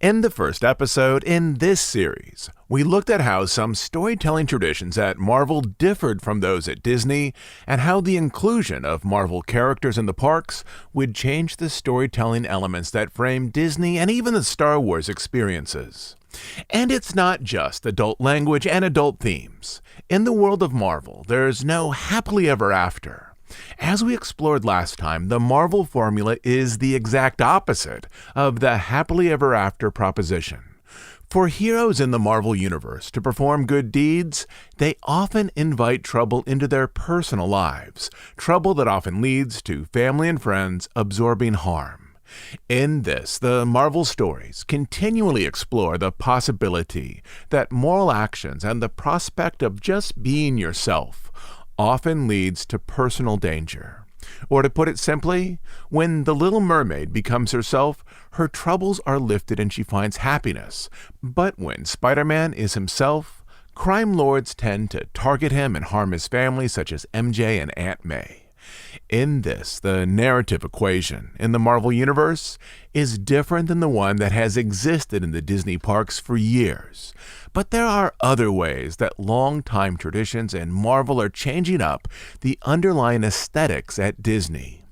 In the first episode in this series, we looked at how some storytelling traditions at Marvel differed from those at Disney, and how the inclusion of Marvel characters in the parks would change the storytelling elements that frame Disney and even the Star Wars experiences. And it's not just adult language and adult themes. In the world of Marvel, there's no happily ever after. As we explored last time, the Marvel formula is the exact opposite of the happily ever after proposition. For heroes in the Marvel Universe to perform good deeds, they often invite trouble into their personal lives, trouble that often leads to family and friends absorbing harm. In this, the Marvel stories continually explore the possibility that moral actions and the prospect of just being yourself often leads to personal danger. Or to put it simply, when the Little Mermaid becomes herself, her troubles are lifted and she finds happiness. But when Spider-Man is himself, crime lords tend to target him and harm his family, such as MJ and Aunt May. In this, the narrative equation in the Marvel Universe is different than the one that has existed in the Disney parks for years. But there are other ways that long-time traditions in Marvel are changing up the underlying aesthetics at Disney.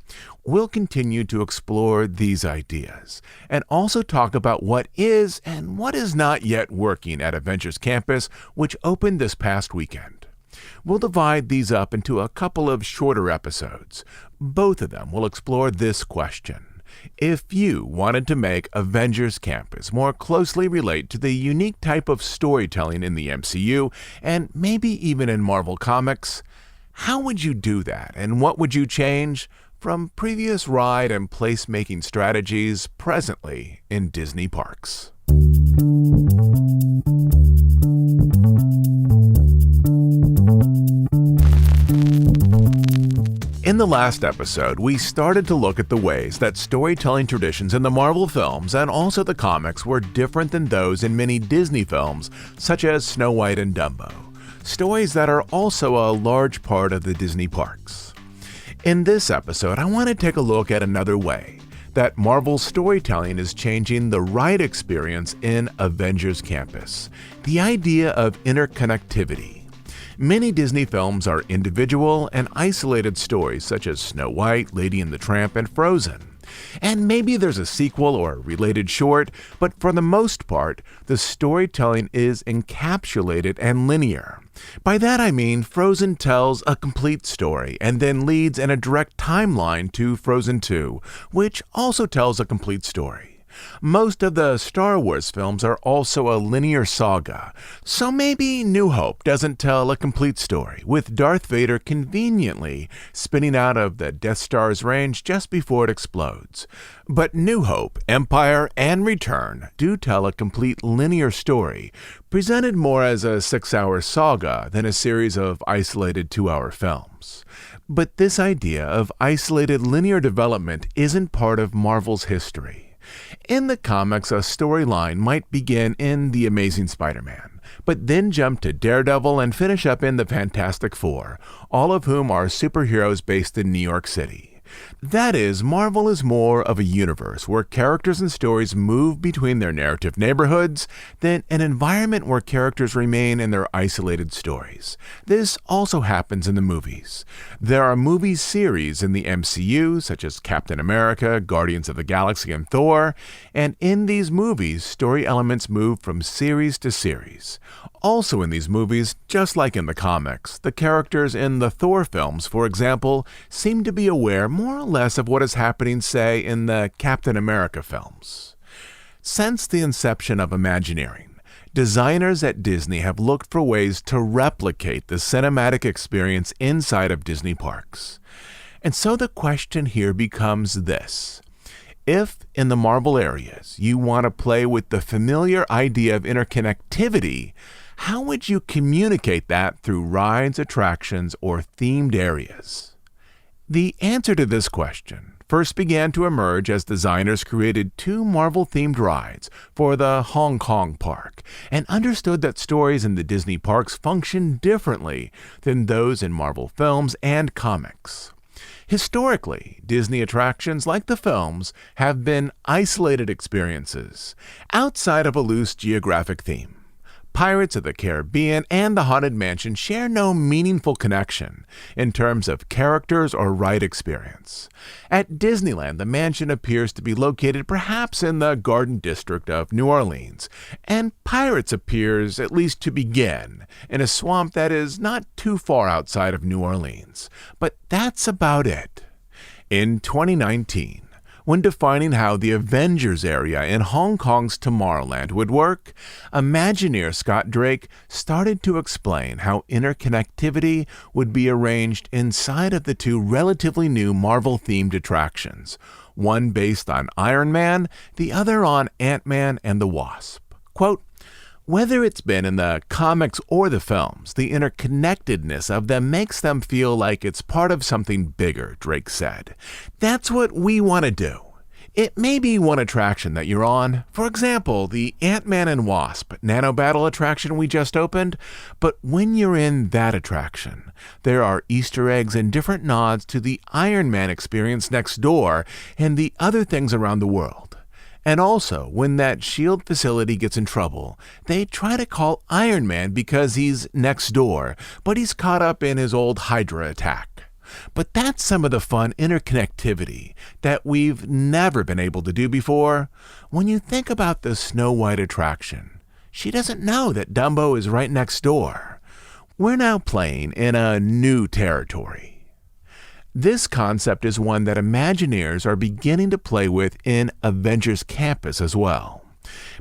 We'll continue to explore these ideas and also talk about what is and what is not yet working at Avengers Campus, which opened this past weekend. We'll divide these up into a couple of shorter episodes. Both of them will explore this question. If you wanted to make Avengers Campus more closely relate to the unique type of storytelling in the MCU, and maybe even in Marvel Comics, how would you do that, and what would you change from previous ride and place-making strategies presently in Disney parks? In the last episode, we started to look at the ways that storytelling traditions in the Marvel films and also the comics were different than those in many Disney films, such as Snow White and Dumbo, stories that are also a large part of the Disney parks. In this episode, I want to take a look at another way that Marvel storytelling is changing the ride experience in Avengers Campus, the idea of interconnectivity. Many Disney films are individual and isolated stories such as Snow White, Lady and the Tramp, and Frozen. And maybe there's a sequel or a related short, but for the most part, the storytelling is encapsulated and linear. By that I mean Frozen tells a complete story and then leads in a direct timeline to Frozen 2, which also tells a complete story. Most of the Star Wars films are also a linear saga, so maybe New Hope doesn't tell a complete story, with Darth Vader conveniently spinning out of the Death Star's range just before it explodes. But New Hope, Empire, and Return do tell a complete linear story, presented more as a 6-hour saga than a series of isolated 2-hour films. But this idea of isolated linear development isn't part of Marvel's history. In the comics, a storyline might begin in The Amazing Spider-Man, but then jump to Daredevil and finish up in the Fantastic Four, all of whom are superheroes based in New York City. That is, Marvel is more of a universe where characters and stories move between their narrative neighborhoods than an environment where characters remain in their isolated stories. This also happens in the movies. There are movie series in the MCU, such as Captain America, Guardians of the Galaxy, and Thor, and in these movies, story elements move from series to series. Also in these movies, just like in the comics, the characters in the Thor films, for example, seem to be aware more or less of what is happening, say, in the Captain America films. Since the inception of Imagineering, designers at Disney have looked for ways to replicate the cinematic experience inside of Disney parks. And so the question here becomes this. If, in the Marvel areas, you want to play with the familiar idea of interconnectivity, how would you communicate that through rides, attractions, or themed areas? The answer to this question first began to emerge as designers created 2 Marvel-themed rides for the Hong Kong park and understood that stories in the Disney parks function differently than those in Marvel films and comics. Historically, Disney attractions, like the films, have been isolated experiences, outside of a loose geographic theme. Pirates of the Caribbean and the Haunted Mansion share no meaningful connection in terms of characters or ride experience. At Disneyland, the mansion appears to be located perhaps in the Garden District of New Orleans, and Pirates appears, at least to begin, in a swamp that is not too far outside of New Orleans. But that's about it. In 2019, when defining how the Avengers area in Hong Kong's Tomorrowland would work, Imagineer Scott Drake started to explain how interconnectivity would be arranged inside of the two relatively new Marvel-themed attractions, one based on Iron Man, the other on Ant-Man and the Wasp. Quote, "Whether it's been in the comics or the films, the interconnectedness of them makes them feel like it's part of something bigger," Drake said. "That's what we want to do. It may be one attraction that you're on, for example, the Ant-Man and Wasp Nano Battle attraction we just opened, but when you're in that attraction, there are Easter eggs and different nods to the Iron Man experience next door and the other things around the world. And also, when that S.H.I.E.L.D. facility gets in trouble, they try to call Iron Man because he's next door, but he's caught up in his old Hydra attack. But that's some of the fun interconnectivity that we've never been able to do before. When you think about the Snow White attraction, she doesn't know that Dumbo is right next door. We're now playing in a new territory." This concept is one that Imagineers are beginning to play with in Avengers Campus as well.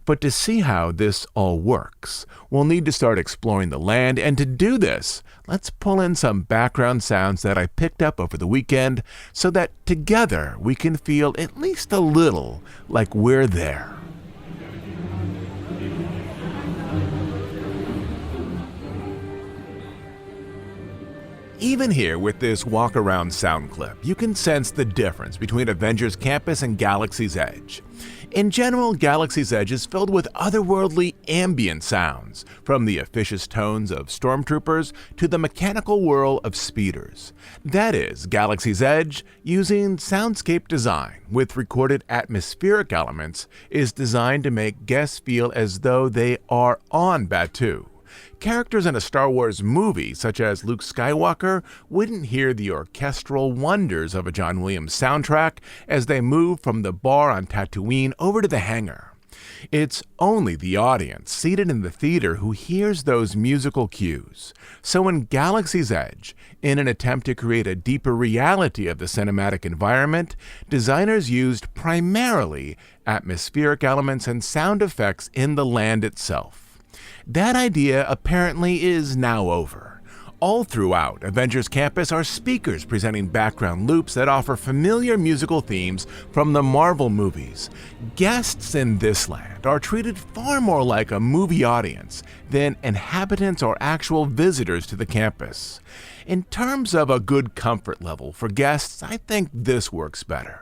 But to see how this all works, we'll need to start exploring the land, and to do this, let's pull in some background sounds that I picked up over the weekend so that together we can feel at least a little like we're there. Even here with this walk-around sound clip, you can sense the difference between Avengers Campus and Galaxy's Edge. In general, Galaxy's Edge is filled with otherworldly ambient sounds, from the officious tones of stormtroopers to the mechanical whirl of speeders. That is, Galaxy's Edge, using soundscape design with recorded atmospheric elements, is designed to make guests feel as though they are on Batuu. Characters in a Star Wars movie, such as Luke Skywalker, wouldn't hear the orchestral wonders of a John Williams soundtrack as they move from the bar on Tatooine over to the hangar. It's only the audience seated in the theater who hears those musical cues. So in Galaxy's Edge, in an attempt to create a deeper reality of the cinematic environment, designers used primarily atmospheric elements and sound effects in the land itself. That idea apparently is now over. All throughout Avengers Campus are speakers presenting background loops that offer familiar musical themes from the Marvel movies. Guests in this land are treated far more like a movie audience than inhabitants or actual visitors to the campus. In terms of a good comfort level for guests, I think this works better.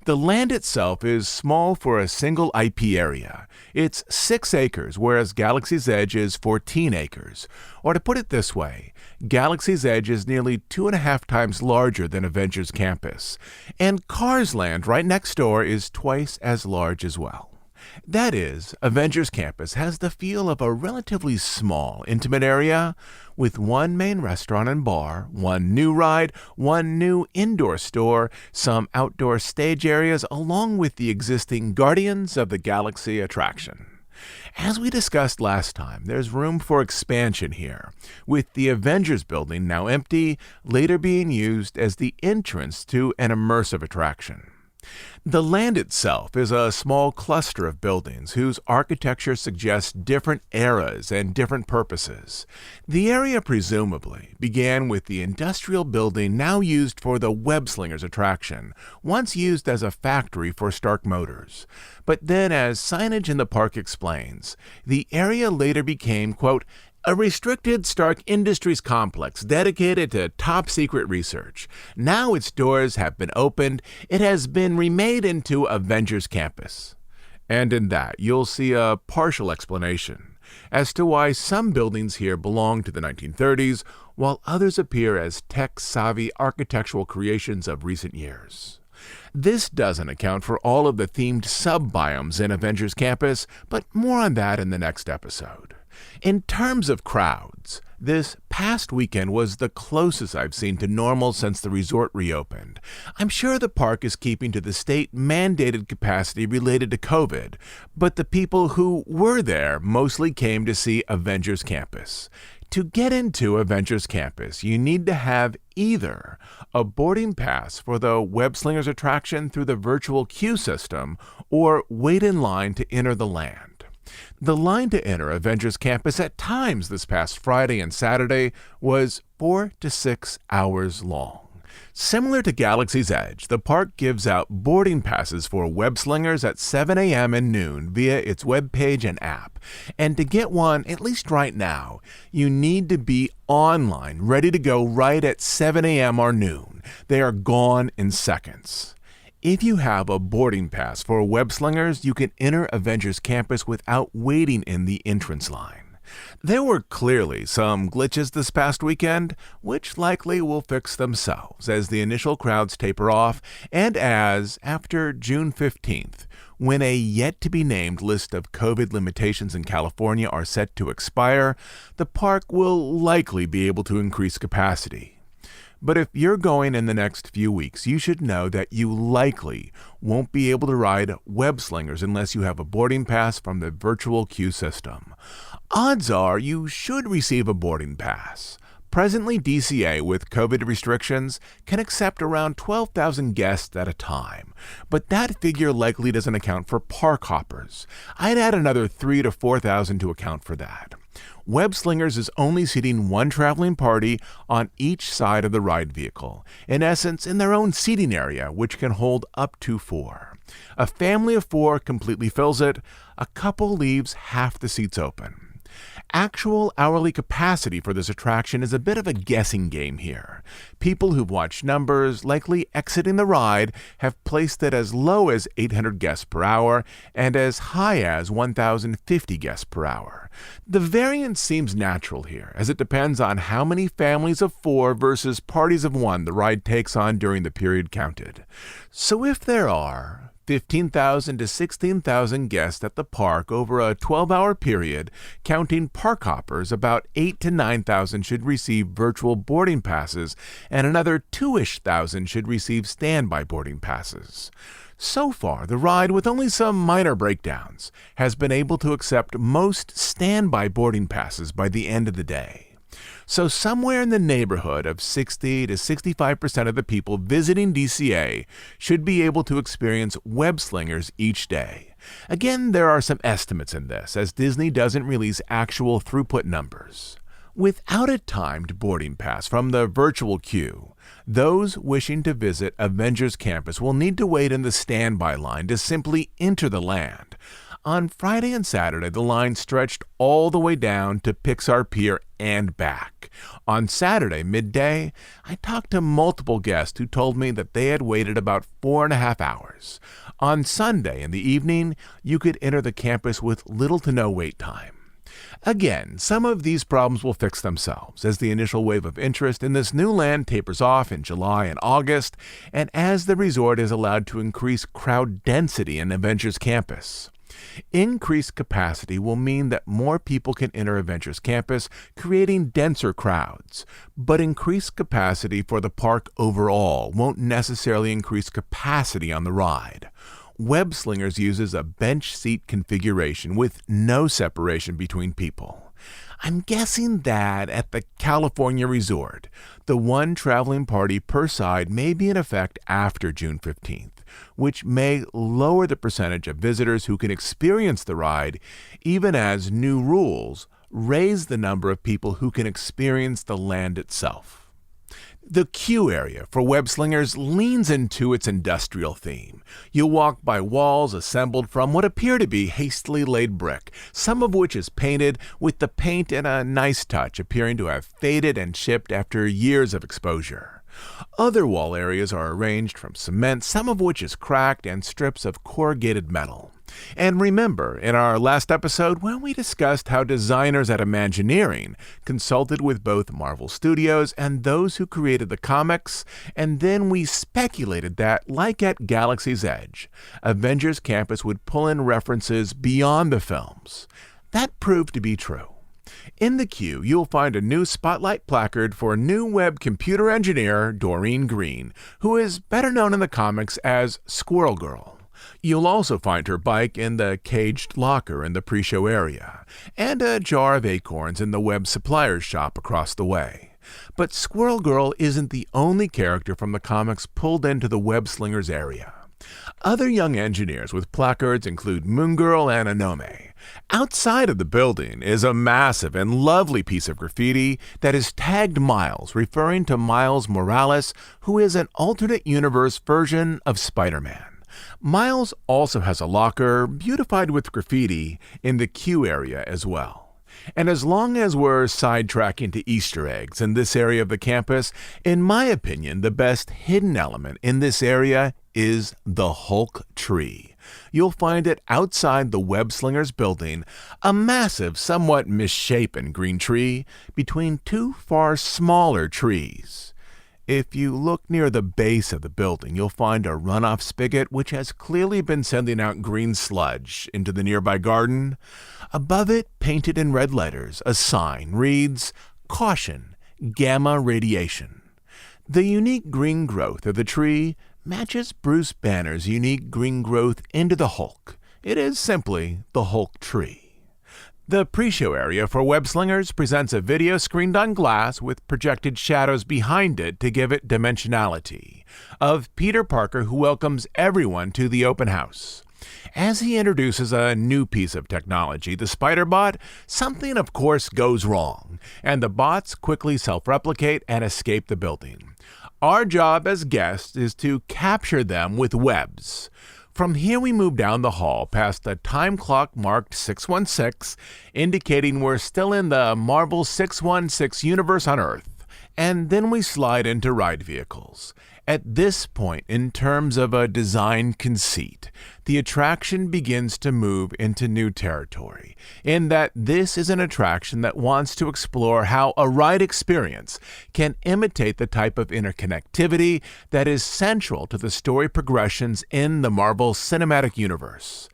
The land itself is small for a single IP area. It's 6 acres, whereas Galaxy's Edge is 14 acres. Or to put it this way, Galaxy's Edge is nearly 2.5 times larger than Avengers Campus. And Cars Land right next door is twice as large as well. That is, Avengers Campus has the feel of a relatively small, intimate area with one main restaurant and bar, one new ride, one new indoor store, some outdoor stage areas, along with the existing Guardians of the Galaxy attraction. As we discussed last time, there's room for expansion here, with the Avengers building now empty, later being used as the entrance to an immersive attraction. The land itself is a small cluster of buildings whose architecture suggests different eras and different purposes. The area presumably began with the industrial building now used for the Web Slingers attraction, once used as a factory for Stark Motors. But then, as signage in the park explains, the area later became, quote, a restricted Stark Industries complex dedicated to top-secret research. Now its doors have been opened. It has been remade into Avengers Campus. And in that, you'll see a partial explanation as to why some buildings here belong to the 1930s, while others appear as tech-savvy architectural creations of recent years. This doesn't account for all of the themed sub-biomes in Avengers Campus, but more on that in the next episode. In terms of crowds, this past weekend was the closest I've seen to normal since the resort reopened. I'm sure the park is keeping to the state-mandated capacity related to COVID, but the people who were there mostly came to see Avengers Campus. To get into Avengers Campus, you need to have either a boarding pass for the Web Slingers attraction through the virtual queue system or wait in line to enter the land. The line to enter Avengers Campus at times this past Friday and Saturday was 4 to 6 hours long. Similar to Galaxy's Edge, the park gives out boarding passes for web slingers at 7 a.m. and noon via its webpage and app. And to get one, at least right now, you need to be online, ready to go right at 7 a.m. or noon. They are gone in seconds. If you have a boarding pass for web slingers, you can enter Avengers Campus without waiting in the entrance line. There were clearly some glitches this past weekend, which likely will fix themselves as the initial crowds taper off and as, after June 15th, when a yet-to-be-named list of COVID limitations in California are set to expire, the park will likely be able to increase capacity. But if you're going in the next few weeks, you should know that you likely won't be able to ride web slingers unless you have a boarding pass from the virtual queue system. Odds are you should receive a boarding pass. Presently, DCA, with COVID restrictions, can accept around 12,000 guests at a time, but that figure likely doesn't account for park hoppers. I'd add another 3,000 to 4,000 to account for that. Web Slingers is only seating one traveling party on each side of the ride vehicle, in essence in their own seating area, which can hold up to 4. A family of 4 completely fills it, a couple leaves half the seats open. Actual hourly capacity for this attraction is a bit of a guessing game here. People who've watched numbers, likely exiting the ride, have placed it as low as 800 guests per hour and as high as 1,050 guests per hour. The variance seems natural here, as it depends on how many families of 4 versus parties of 1 the ride takes on during the period counted. So if there are 15,000 to 16,000 guests at the park over a 12-hour period, counting park hoppers, about 8,000 to 9,000 should receive virtual boarding passes, and another 2,000 should receive standby boarding passes. So far, the ride, with only some minor breakdowns, has been able to accept most standby boarding passes by the end of the day. So somewhere in the neighborhood of 60 to 65% of the people visiting DCA should be able to experience web slingers each day. Again, there are some estimates in this, as Disney doesn't release actual throughput numbers. Without a timed boarding pass from the virtual queue, those wishing to visit Avengers Campus will need to wait in the standby line to simply enter the land. On Friday and Saturday, the line stretched all the way down to Pixar Pier and back. On Saturday, midday, I talked to multiple guests who told me that they had waited about 4.5 hours. On Sunday in the evening, you could enter the campus with little to no wait time. Again, some of these problems will fix themselves as the initial wave of interest in this new land tapers off in July and August, and as the resort is allowed to increase crowd density in Avengers Campus. Increased capacity will mean that more people can enter Avengers Campus, creating denser crowds. But increased capacity for the park overall won't necessarily increase capacity on the ride. Web Slingers uses a bench seat configuration with no separation between people. I'm guessing that at the California resort, the one traveling party per side may be in effect after June 15th, which may lower the percentage of visitors who can experience the ride, even as new rules raise the number of people who can experience the land itself. The queue area for Web Slingers leans into its industrial theme. You'll walk by walls assembled from what appear to be hastily laid brick, some of which is painted, with the paint and a nice touch appearing to have faded and chipped after years of exposure. Other wall areas are arranged from cement, some of which is cracked, and strips of corrugated metal. And remember, in our last episode, when we discussed how designers at Imagineering consulted with both Marvel Studios and those who created the comics, and then we speculated that, like at Galaxy's Edge, Avengers Campus would pull in references beyond the films. That proved to be true. In the queue, you'll find a new spotlight placard for new web computer engineer Doreen Green, who is better known in the comics as Squirrel Girl. You'll also find her bike in the caged locker in the pre-show area, and a jar of acorns in the web supplier's shop across the way. But Squirrel Girl isn't the only character from the comics pulled into the web slingers area. Other young engineers with placards include Moon Girl and Anome. Outside of the building is a massive and lovely piece of graffiti that is tagged Miles, referring to Miles Morales, who is an alternate universe version of Spider-Man. Miles also has a locker beautified with graffiti in the queue area as well. And as long as we're sidetracking to Easter eggs in this area of the campus, in my opinion, the best hidden element in this area is the Hulk tree. You'll find it outside the Web Slingers building, a massive, somewhat misshapen green tree between two far smaller trees. If you look near the base of the building, you'll find a runoff spigot which has clearly been sending out green sludge into the nearby garden. Above it, painted in red letters, a sign reads, "Caution, Gamma Radiation." The unique green growth of the tree matches Bruce Banner's unique green growth into the Hulk. It is simply the Hulk tree. The pre-show area for Web Slingers presents a video screened on glass with projected shadows behind it to give it dimensionality, of Peter Parker who welcomes everyone to the open house. As he introduces a new piece of technology, the Spider-Bot, something of course goes wrong, and the bots quickly self-replicate and escape the building. Our job as guests is to capture them with webs. From here we move down the hall past a time clock marked 616, indicating we're still in the Marvel 616 universe on Earth, and then we slide into ride vehicles. At this point, in terms of a design conceit, the attraction begins to move into new territory, in that this is an attraction that wants to explore how a ride experience can imitate the type of interconnectivity that is central to the story progressions in the Marvel Cinematic Universe.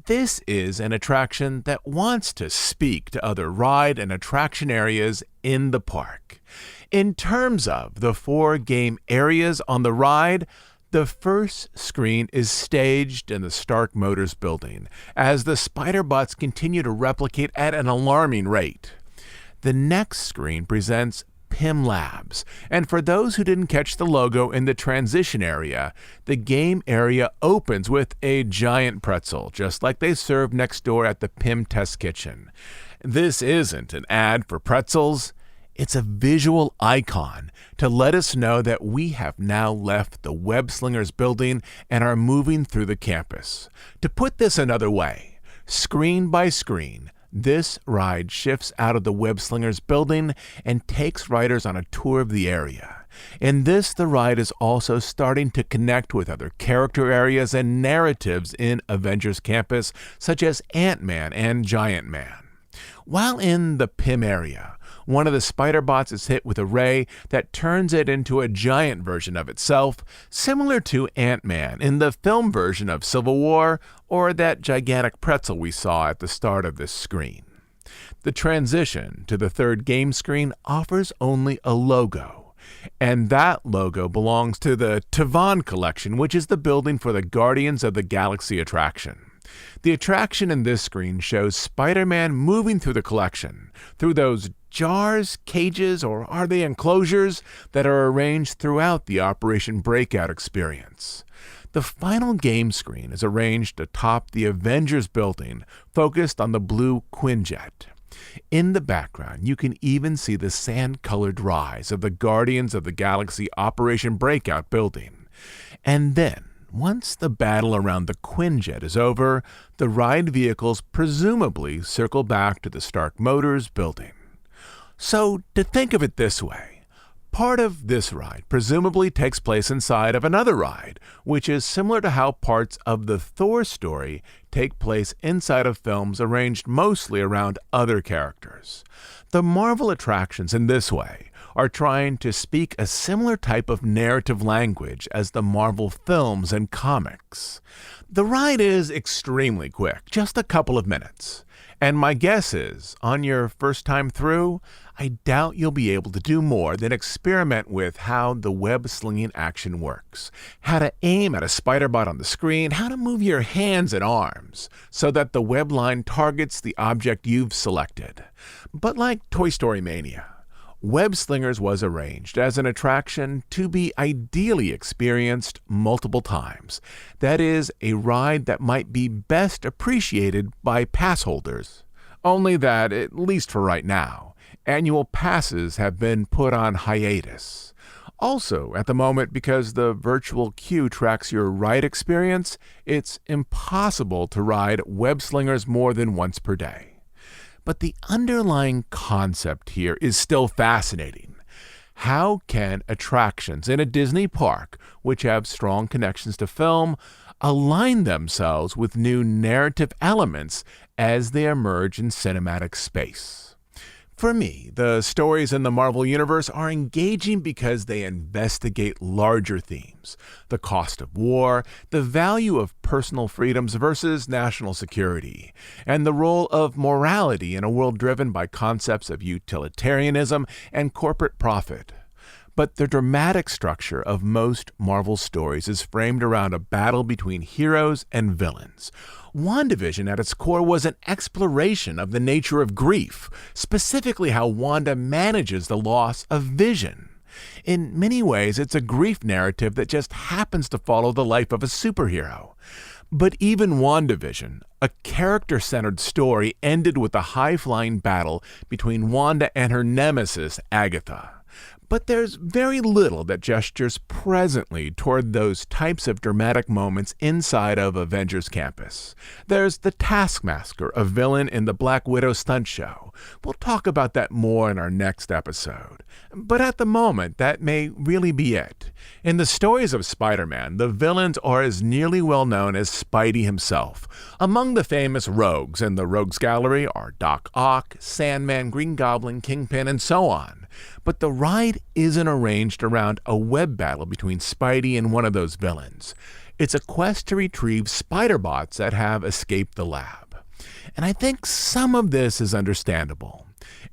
This is an attraction that wants to speak to other ride and attraction areas in the park. In terms of the 4 game areas on the ride, the first screen is staged in the Stark Motors building, as the Spider-Bots continue to replicate at an alarming rate. The next screen presents Pim Labs, and for those who didn't catch the logo in the transition area, the game area opens with a giant pretzel, just like they serve next door at the Pim Test Kitchen. This isn't an ad for pretzels. It's a visual icon to let us know that we have now left the Web Slingers building and are moving through the campus. To put this another way, screen by screen, this ride shifts out of the Web Slingers building and takes riders on a tour of the area. In this, the ride is also starting to connect with other character areas and narratives in Avengers Campus, such as Ant-Man and Giant Man. While in the Pim area, one of the Spider-Bots is hit with a ray that turns it into a giant version of itself, similar to Ant-Man in the film version of Civil War, or that gigantic pretzel we saw at the start of this screen. The transition to the third game screen offers only a logo, and that logo belongs to the Tavon Collection, which is the building for the Guardians of the Galaxy attraction. The attraction in this screen shows Spider-Man moving through the collection, through those jars, cages, or are they enclosures that are arranged throughout the Operation Breakout experience. The final game screen is arranged atop the Avengers building, focused on the blue Quinjet. In the background, you can even see the sand-colored rise of the Guardians of the Galaxy Operation Breakout building. And then, once the battle around the Quinjet is over, the ride vehicles presumably circle back to the Stark Motors building. So, to think of it this way, Part of this ride presumably takes place inside of another ride, which is similar to how parts of the Thor story take place inside of films arranged mostly around other characters. The Marvel attractions in this way are trying to speak a similar type of narrative language as the Marvel films and comics. The ride is extremely quick, just a couple of minutes. And my guess is, on your first time through, I doubt you'll be able to do more than experiment with how the web-slinging action works, how to aim at a spider bot on the screen, how to move your hands and arms so that the web line targets the object you've selected. But like Toy Story Mania, Web Slingers was arranged as an attraction to be ideally experienced multiple times. That is, a ride that might be best appreciated by pass holders. Only that, at least for right now, annual passes have been put on hiatus. Also, at the moment, because the virtual queue tracks your ride experience, it's impossible to ride Web Slingers more than once per day. But the underlying concept here is still fascinating. How can attractions in a Disney park, which have strong connections to film, align themselves with new narrative elements as they emerge in cinematic space? For me, the stories in the Marvel Universe are engaging because they investigate larger themes: the cost of war, the value of personal freedoms versus national security, and the role of morality in a world driven by concepts of utilitarianism and corporate profit. But the dramatic structure of most Marvel stories is framed around a battle between heroes and villains. WandaVision at its core was an exploration of the nature of grief, specifically how Wanda manages the loss of Vision. In many ways, it's a grief narrative that just happens to follow the life of a superhero. But even WandaVision, a character-centered story, ended with a high-flying battle between Wanda and her nemesis, Agatha. But there's very little that gestures presently toward those types of dramatic moments inside of Avengers Campus. There's the Taskmaster, a villain in the Black Widow stunt show. We'll talk about that more in our next episode. But at the moment, that may really be it. In the stories of Spider-Man, the villains are as nearly well known as Spidey himself. Among the famous rogues in the Rogues Gallery are Doc Ock, Sandman, Green Goblin, Kingpin, and so on. But the ride isn't arranged around a web battle between Spidey and one of those villains. It's a quest to retrieve spider bots that have escaped the lab. And I think some of this is understandable.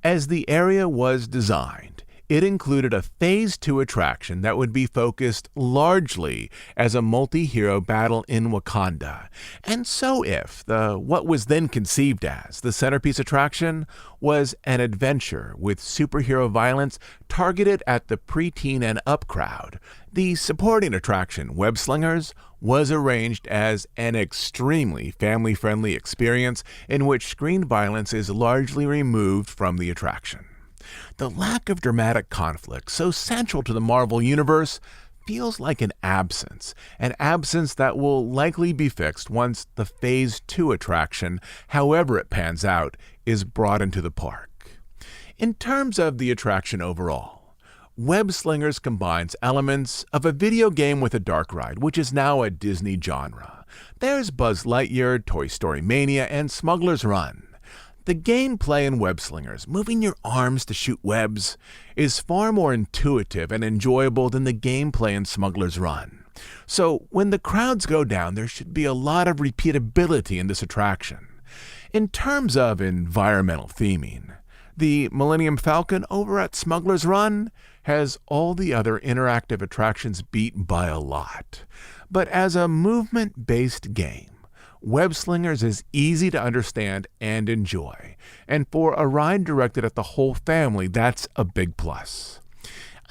As the area was designed, it included a Phase 2 attraction that would be focused largely as a multi-hero battle in Wakanda. And so if what was then conceived as the centerpiece attraction was an adventure with superhero violence targeted at the preteen and up crowd, the supporting attraction, Web Slingers, was arranged as an extremely family-friendly experience in which screen violence is largely removed from the attraction. The lack of dramatic conflict, so central to the Marvel Universe, feels like an absence that will likely be fixed once the Phase 2 attraction, however it pans out, is brought into the park. In terms of the attraction overall, Web Slingers combines elements of a video game with a dark ride, which is now a Disney genre. There's Buzz Lightyear, Toy Story Mania, and Smuggler's Run. The gameplay in Web Slingers, moving your arms to shoot webs, is far more intuitive and enjoyable than the gameplay in Smuggler's Run. So when the crowds go down, there should be a lot of repeatability in this attraction. In terms of environmental theming, the Millennium Falcon over at Smuggler's Run has all the other interactive attractions beat by a lot. But as a movement-based game, Web Slingers is easy to understand and enjoy, and for a ride directed at the whole family, that's a big plus.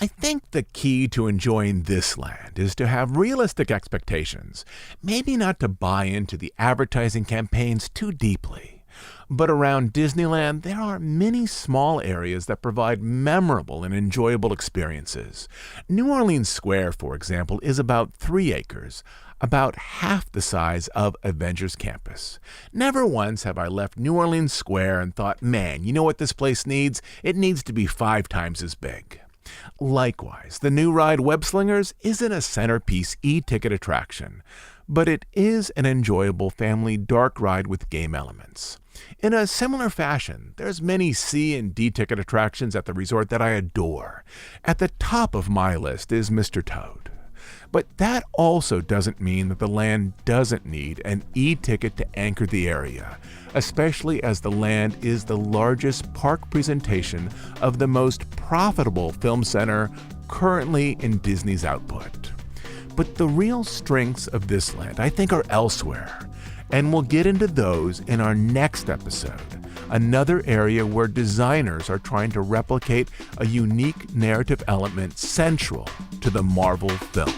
I think the key to enjoying this land is to have realistic expectations, maybe not to buy into the advertising campaigns too deeply. But around Disneyland, there are many small areas that provide memorable and enjoyable experiences. New Orleans Square, for example, is about 3 acres, about half the size of Avengers Campus. Never once have I left New Orleans Square and thought, man, you know what this place needs? It needs to be 5 times as big. Likewise, the new ride Web Slingers isn't a centerpiece e-ticket attraction, but it is an enjoyable family dark ride with game elements. In a similar fashion, there's many C and D ticket attractions at the resort that I adore. At the top of my list is Mr. Toad. But that also doesn't mean that the land doesn't need an e-ticket to anchor the area, especially as the land is the largest park presentation of the most profitable film center currently in Disney's output. But the real strengths of this land, I think, are elsewhere, and we'll get into those in our next episode, another area where designers are trying to replicate a unique narrative element central to the Marvel films.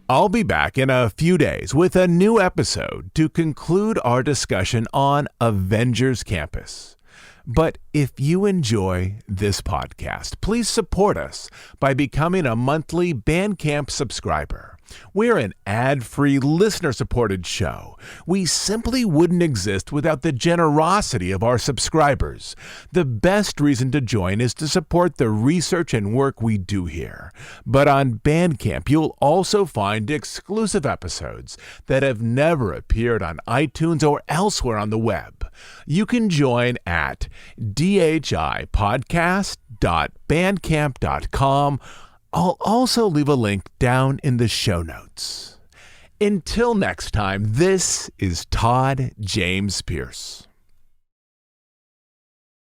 I'll be back in a few days with a new episode to conclude our discussion on Avengers Campus. But if you enjoy this podcast, please support us by becoming a monthly Bandcamp subscriber. We're an ad-free, listener-supported show. We simply wouldn't exist without the generosity of our subscribers. The best reason to join is to support the research and work we do here. But on Bandcamp, you'll also find exclusive episodes that have never appeared on iTunes or elsewhere on the web. You can join at dhipodcast.bandcamp.com. I'll also leave a link down in the show notes. Until next time, this is Todd James Pierce.